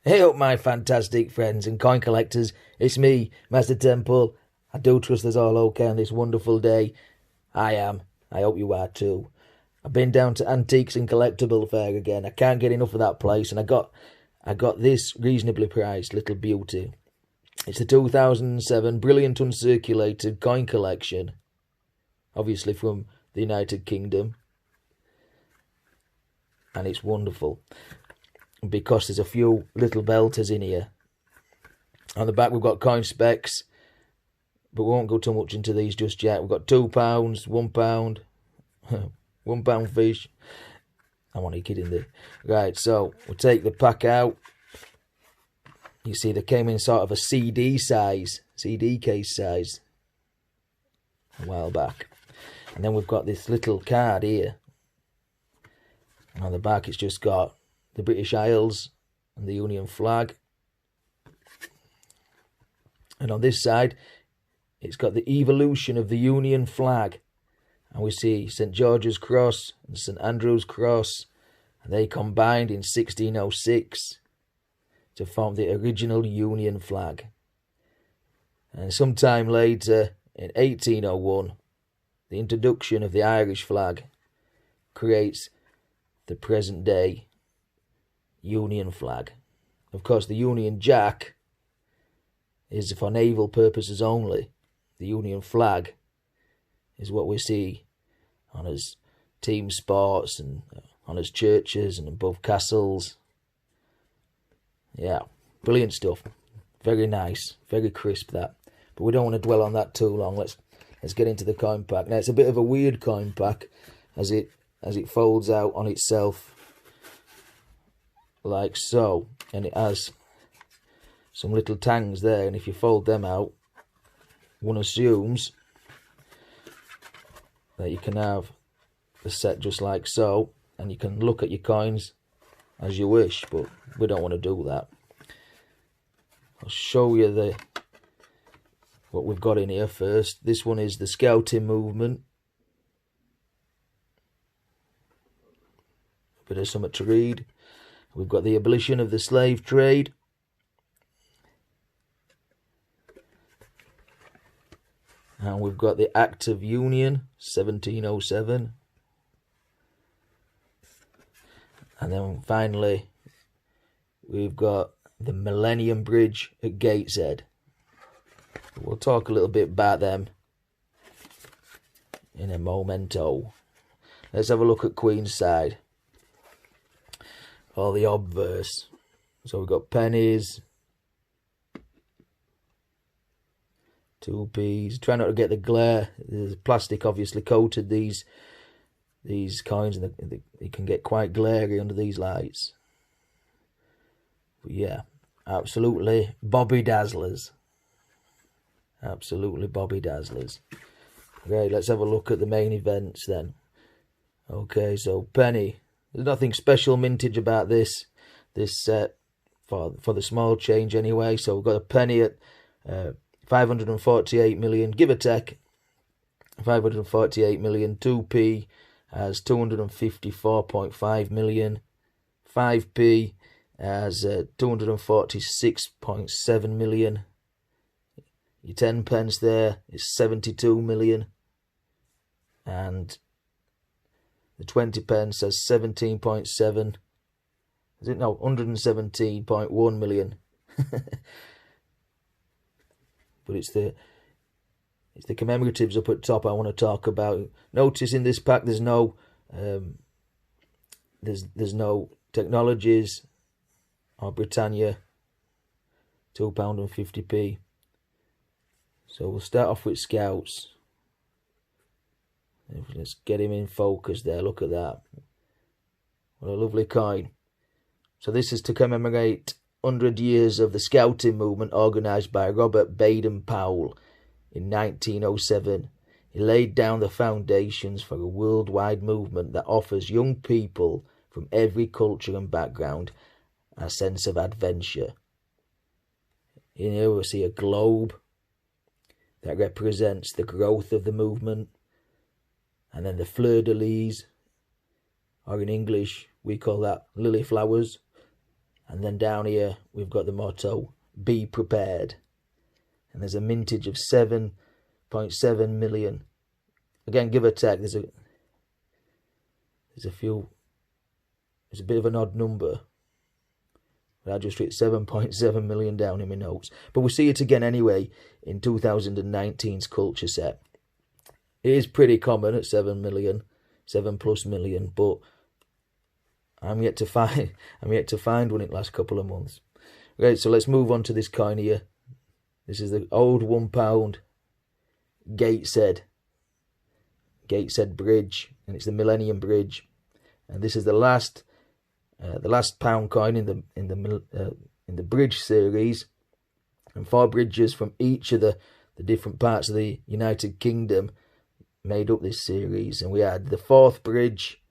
Hey up, my fantastic friends and coin collectors. It's me, Master Temple. I do trust there's all okay on this wonderful day. I am. I hope you are too. I've been down to Antiques and Collectible Fair again. I can't get enough of that place, and I got this reasonably priced little beauty. It's the 2007 Brilliant Uncirculated Coin Collection, obviously from the United Kingdom, and it's wonderful because there's a few little belters in here. On the back we've got coin specs, but we won't go too much into these just yet. We've got £2, £1, £1 fish. I'm only kidding there. Right, so we'll take the pack out. You see they came in sort of a CD case size a while back. And then we've got this little card here. And on the back it's just got the British Isles and the Union flag. And on this side it's got the evolution of the Union flag. And we see St George's Cross and St Andrew's Cross. And they combined in 1606 to form the original Union flag. And sometime later, in 1801, the introduction of the Irish flag creates the present day Union flag. Of course, the Union Jack is for naval purposes only. The Union flag is what we see on his team sports and on his churches and above castles. Yeah, brilliant stuff. Very nice, very crisp that. But we don't want to dwell on that too long. Let's get into the coin pack. Now it's a bit of a weird coin pack as it folds out on itself like so, and it has some little tangs there, and if you fold them out, one assumes that you can have the set just like so, and you can look at your coins as you wish, but we don't want to do that. I'll show you what we've got in here first. This one is the Scouting Movement. A bit of something to read. We've got the Abolition of the Slave Trade. And we've got the Act of Union, 1707. And then finally, we've got the Millennium Bridge at Gateshead. We'll talk a little bit about them in a momento. Let's have a look at Queen's side. All the obverse. So we've got pennies, 2p's. Try not to get the glare. The plastic obviously coated these coins, and they can get quite glary under these lights. But yeah, absolutely Bobby Dazzlers. Absolutely Bobby Dazzlers. Okay, let's have a look at the main events then. Okay, so penny. There's nothing special mintage about this set for the small change anyway. So we've got a penny at 548 million, give or take. 548 million. 2p has 254.5 million. 5p has 246.7 million. Your 10 pence there is 72 million. And the 20 pence has 17.7. Is it? No, 117.1 million. But it's the commemoratives up at top I want to talk about. Notice in this pack there's no there's no Technologies or Britannia. £2 and 50p. So we'll start off with Scouts. Let's get him in focus there. Look at that. What a lovely coin. So this is to commemorate 100 years of the Scouting movement organised by Robert Baden-Powell in 1907. He laid down the foundations for a worldwide movement that offers young people from every culture and background a sense of adventure. In here we see a globe that represents the growth of the movement, and then the fleur-de-lis, or in English we call that lily flowers, And then down here we've got the motto, be prepared. And there's a mintage of 7.7 million. Again, give or take, there's a bit of an odd number. But I just wrote 7.7 million down in my notes. But we'll see it again anyway in 2019's culture set. It is pretty common at 7 million, 7+ million, but I'm yet to find one in the last couple of months. Right, so let's move on to this coin here. This is the old £1 Gateshead Bridge, and it's the Millennium Bridge. And this is the last pound coin in the bridge series, and 4 bridges from each of the different parts of the United Kingdom made up this series. And we had the 4th bridge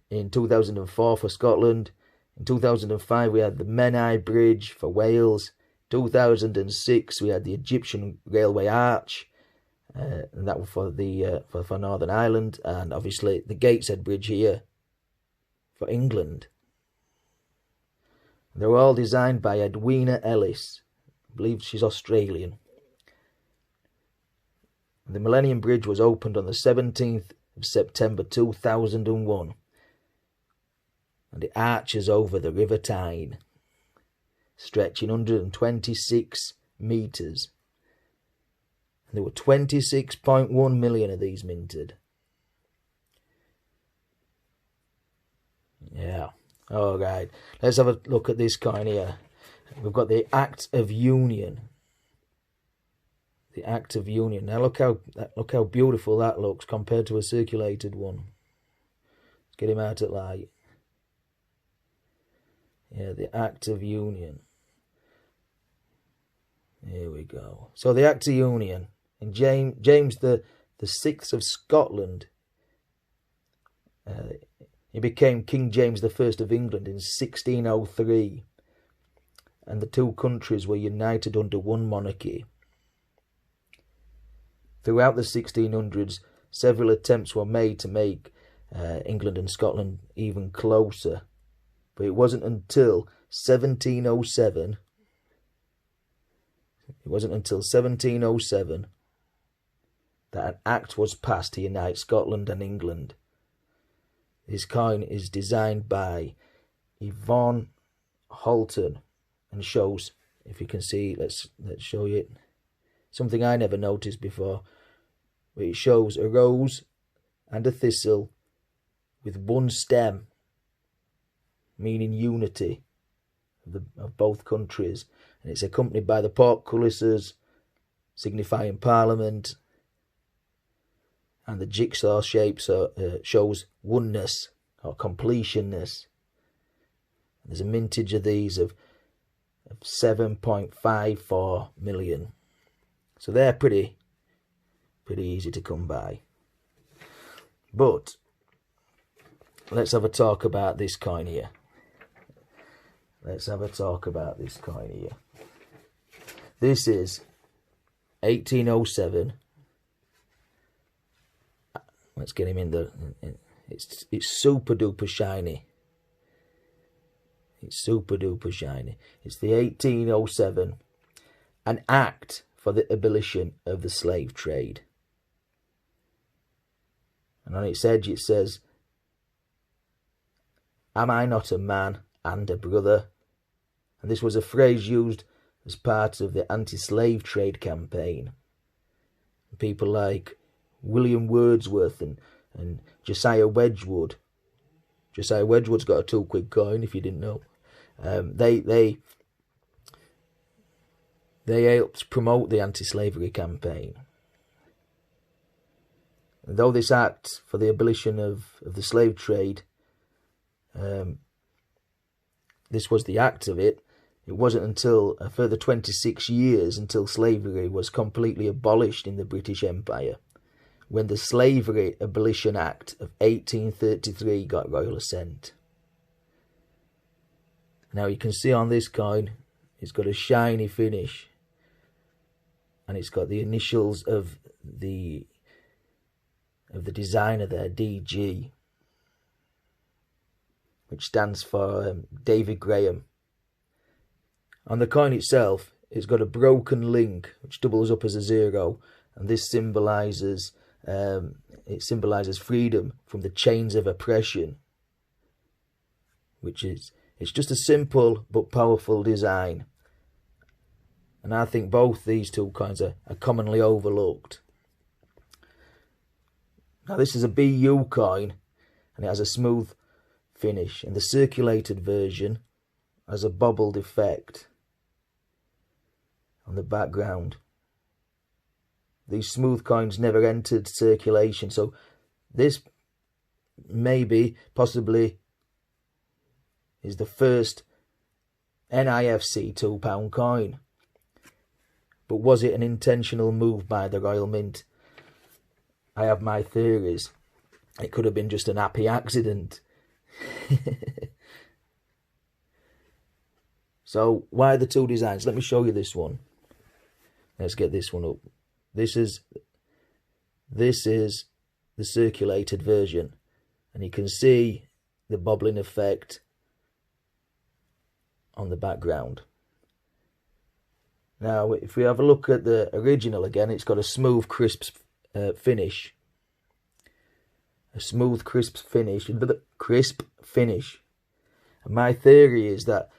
in 2004 for Scotland. In 2005 we had the Menai Bridge for Wales. 2006 we had the Egyptian Railway Arch, and that was for Northern Ireland, and obviously the Gateshead Bridge here for England. They were all designed by Edwina Ellis. I believe she's Australian. The Millennium Bridge was opened on the 17th of September 2001. And it arches over the River Tyne, stretching 126 metres. And there were 26.1 million of these minted. Yeah. Alright, let's have a look at this coin here. We've got the Act of Union. The Act of Union. Now look how beautiful that looks compared to a circulated one. Let's get him out at light. Yeah, the Act of Union. Here we go. So the Act of Union. And James the Sixth of Scotland. He became King James I of England in 1603, and the two countries were united under one monarchy. Throughout the 1600s, several attempts were made to make England and Scotland even closer, but it wasn't until 1707. That an act was passed to unite Scotland and England. This coin is designed by Yvonne Holton and shows, if you can see, let's show you it. Something I never noticed before, but it shows a rose and a thistle with one stem, meaning unity of both countries, and it's accompanied by the portcullises signifying Parliament, and the jigsaw shape shows oneness or completionness. There's a mintage of these of 7.54 million. So they're pretty easy to come by. But let's have a talk about this coin here. This is 1807. Let's get him in the. It's super duper shiny. It's the 1807, an act for the abolition of the slave trade. And on its edge it says, "Am I not a man and a brother?" And this was a phrase used as part of the anti-slave trade campaign. People like William Wordsworth and Josiah Wedgwood. Josiah Wedgwood's got a 2 quid coin, if you didn't know. They helped promote the anti-slavery campaign. And though this act for the abolition of the slave trade, this was the act of it, it wasn't until a further 26 years until slavery was completely abolished in the British Empire, when the Slavery Abolition Act of 1833 got royal assent. Now you can see on this coin, it's got a shiny finish, and it's got the initials of the designer there, DG, which stands for David Graham. On the coin itself, it's got a broken link which doubles up as a 0, and this symbolises freedom from the chains of oppression, it's just a simple but powerful design. And I think both these two coins are commonly overlooked. Now this is a BU coin, and it has a smooth finish, and the circulated version has a bobbled effect on the background. These smooth coins never entered circulation, so this possibly is the first NIFC £2 coin. But was it an intentional move by the Royal Mint? I have my theories. It could have been just an happy accident. So why the two designs? Let me show you this one. Let's get this one up. This is the circulated version, and you can see the bobbling effect on the background. Now, if we have a look at the original again, it's got a smooth, crisp finish. A smooth, crisp finish. And my theory is that,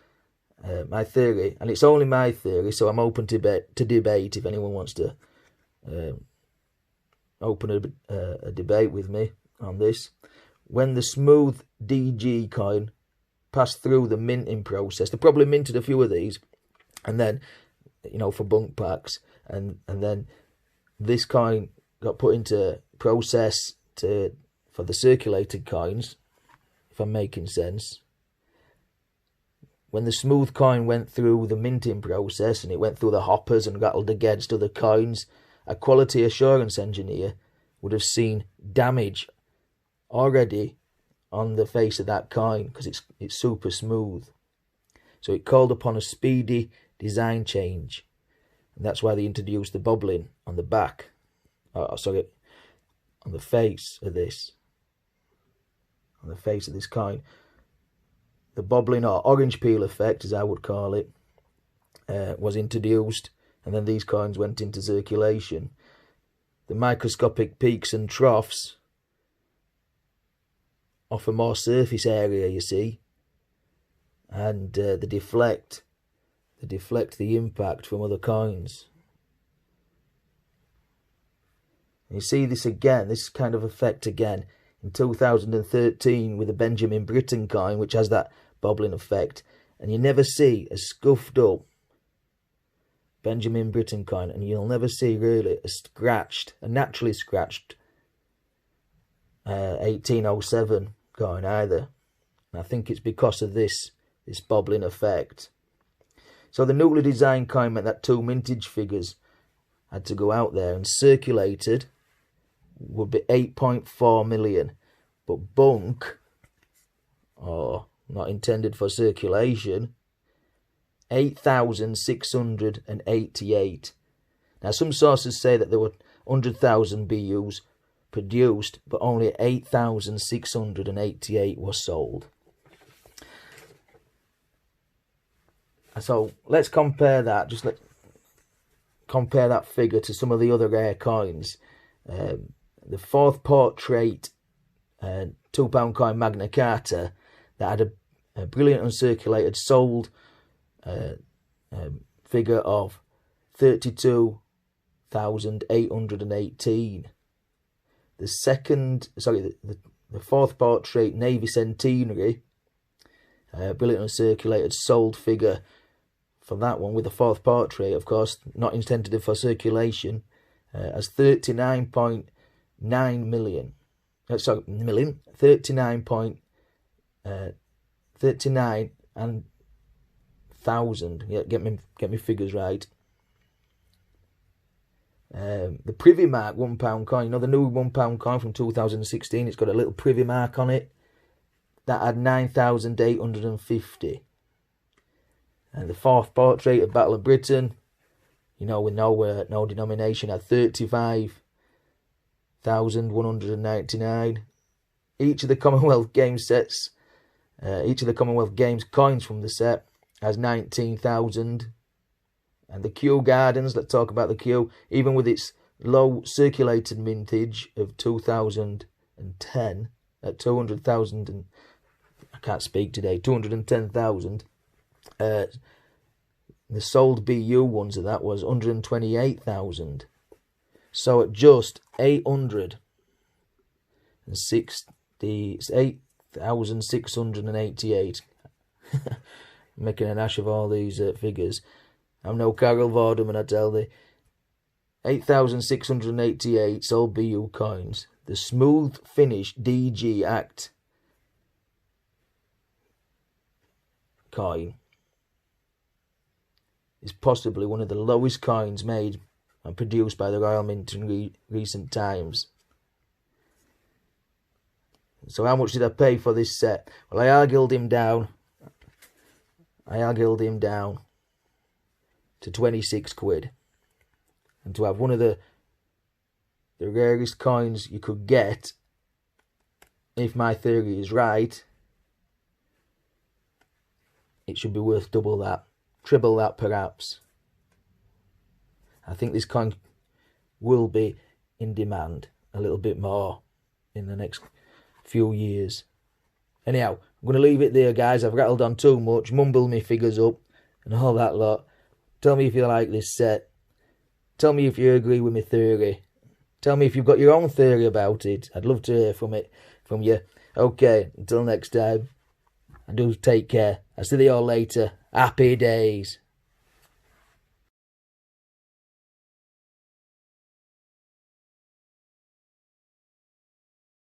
and it's only my theory, so I'm open to debate if anyone wants to open a debate with me on this. When the smooth DG coin passed through the minting process, they probably minted a few of these, and then, for bunk packs, and then this coin got put into process for the circulated coins, if I'm making sense. When the smooth coin went through the minting process and it went through the hoppers and rattled against other coins, a quality assurance engineer would have seen damage already on the face of that coin because it's super smooth. So it called upon a speedy design change, and that's why they introduced the bobbling on the back. On the face of this. On the face of this coin. The bobbling or orange peel effect, as I would call it, was introduced, and then these coins went into circulation. The microscopic peaks and troughs offer more surface area, you see, and they deflect the impact from other coins. And you see this again, this kind of effect again in 2013 with the Benjamin Britten coin, which has that bobbling effect, and you never see a scuffed up Benjamin Britten coin, and you'll never see really a naturally scratched 1807 coin either. And I think it's because of this bobbling effect. So the newly designed coin meant that 2 mintage figures had to go out there, and circulated would be 8.4 million, but bunk, or not intended for circulation, 8,688. Now some sources say that there were 100,000 BUs produced, but only 8,688 were sold. So let's compare that. Compare that figure to some of the other rare coins. The fourth portrait £2 coin Magna Carta that had a brilliant uncirculated sold figure of 32,818. The fourth portrait Navy Centenary, brilliant uncirculated sold figure for that one, with the fourth portrait, of course, not intended for circulation, as 39.9 million. 39 and thousand. Yeah, get me figures right. The Privy Mark £1 coin, the new £1 coin from 2016, it's got a little Privy Mark on it. That had 9,850. And the fourth portrait of Battle of Britain, with no denomination, had 35,199. Each of the Commonwealth Games sets, each of the Commonwealth Games coins from the set has 19,000. And the Kew Gardens, let's talk about the Kew, even with its low circulated mintage of 2010 at 200,000, and I can't speak today, 210,000. The sold BU ones of that was 128,000. So at just 868,688, making an ash of all these figures. I'm no Carol Vorderman, I tell thee. 8,688 sold BU coins. The smooth finish DG Act coin is possibly one of the lowest coins made and produced by the Royal Mint in recent times. So how much did I pay for this set? Well, I argued him down to 26 quid. And to have one of the rarest coins you could get, if my theory is right, it should be worth double that, triple that perhaps. I think this coin will be in demand a little bit more in the next few years. Anyhow, I'm going to leave it there, guys. I've rattled on too much, mumbled me figures up and all that lot. Tell me if you like this set. Tell me if you agree with my theory. Tell me if you've got your own theory about it. I'd love to hear from you. Okay, until next time. And do take care. I'll see you all later. Happy days.